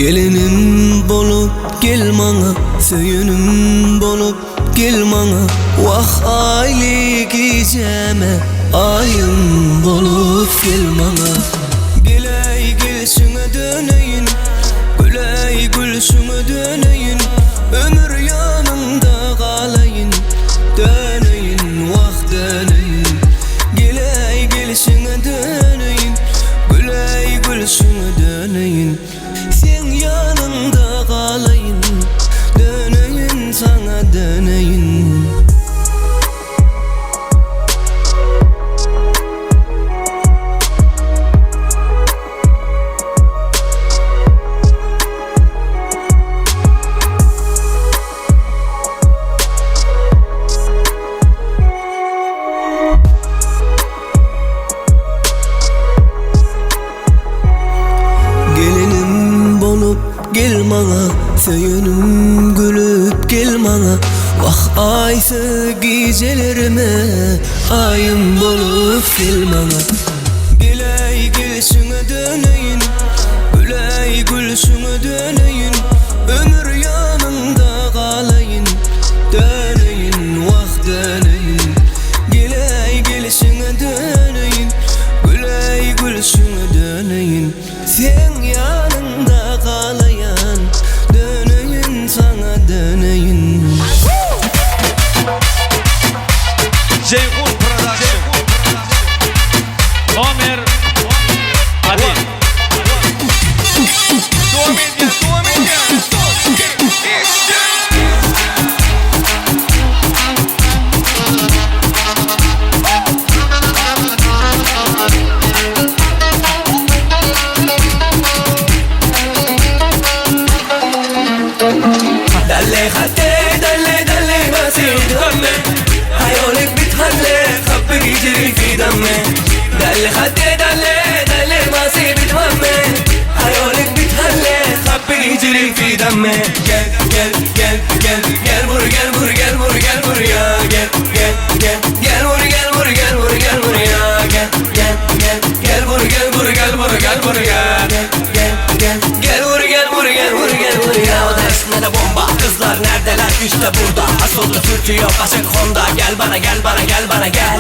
Gelinim bolup gel mana, söyünüm bolup gel mana. Vah aylık geceme ayım bolup gel mana. Güley gülsüne döneyin, güley gülsüne döneyin. Ömür yanında kalayın, döneyin vah döneyin. Güley gülsüne döneyin, güley gülsüne döneyin. Sen yanında kalayın, döneyin sana döneyin. Gel mana, söyünüm gülüp gel mana. Vah aysı gecelerime ayım bolup gel mana. Güley gülsüne döneyin, güley gülsüne döneyin. Ömür yanında kalayın, döneyin vah döneyin. Güley gülsüne döneyin, güley gülsüne döneyin. Sen yanında kalayan, döneyin sana döneyin. Ceyhun Production Ömer Ali دلي خدي دلي ما سيد همي عيونك بتهلي خبك يجري في دمي. دلي خدي دلي ما سيد همي عيونك بتهلي خبك يجري في دمي. gel vur gel vur gel vur gel vur ya. gel vur gel vur gel vur gel vur ya. gel vur gel vur gel vur gel vur ya. gel vur gel vur gel vur gel vur ya. O dersine de bomba, kızlar neredeler işte burada. Asıldı sürtüyor başak Honda. Gel bana gel bana gel bana gel.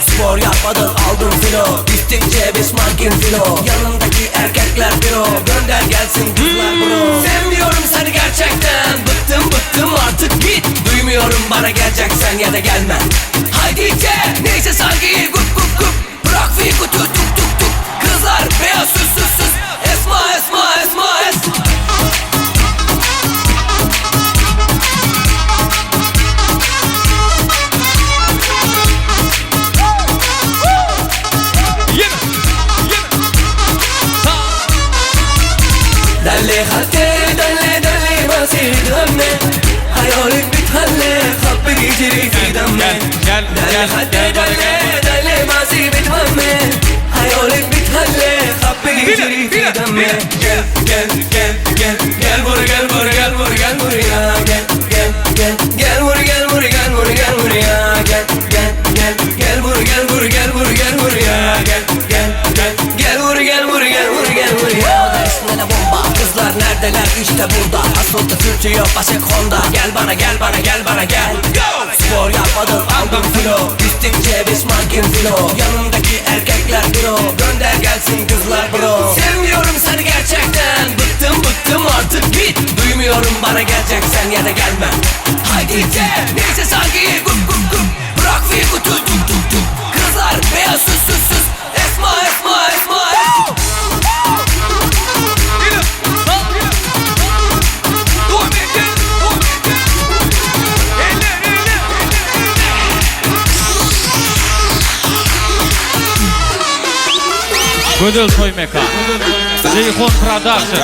Spor yapmadan aldım filo, istikçe bismarkin filo. Yanındaki erkekler biro, gönder gelsin kızlar bro. Sevmiyorum seni gerçekten, bıktım artık git. Duymuyorum bana geleceksen ya da gelme. Haydi neyse sanki gup gup gup. Bırak fiku tuk tuk tuk tuk. Kızlar beyaz süs süs süs. Esma esma esma esma. دلي خدي دلي ما سيد همي عيونك بتهلي خبك يجري في دمي. دلي خدي دلي ما سيد همي عيونك بتهلي خبك يجري في دمي. gel vur gel vur gel vur gel vur ya. gel vur gel vur gel vur gel vur ya. gel vur gel vur gel vur gel vur ya. gel vur gel vur gel vur gel vur ya. O dersine de bomba, kızlar neredeler işte burada. Asfaltı sürtüyor başak Honda. Gel bana gel bana gel bana gel. Spor yapmadan aldım filo, istikçe bismarkin filo. Yanımdaki erkekler biro, gönder gelsin kızlar bro. Sevmiyorum seni gerçekten, bıktım artık git. Duymuyorum bana geleceksen ya da gelme. Haydi neyse sanki gup gup gup. Bırak fiku tuk tuk tuk tuk. Kızlar beyaz süs süs süs. Esma esma esma esma. Gönül Toymeka Ceyhun Production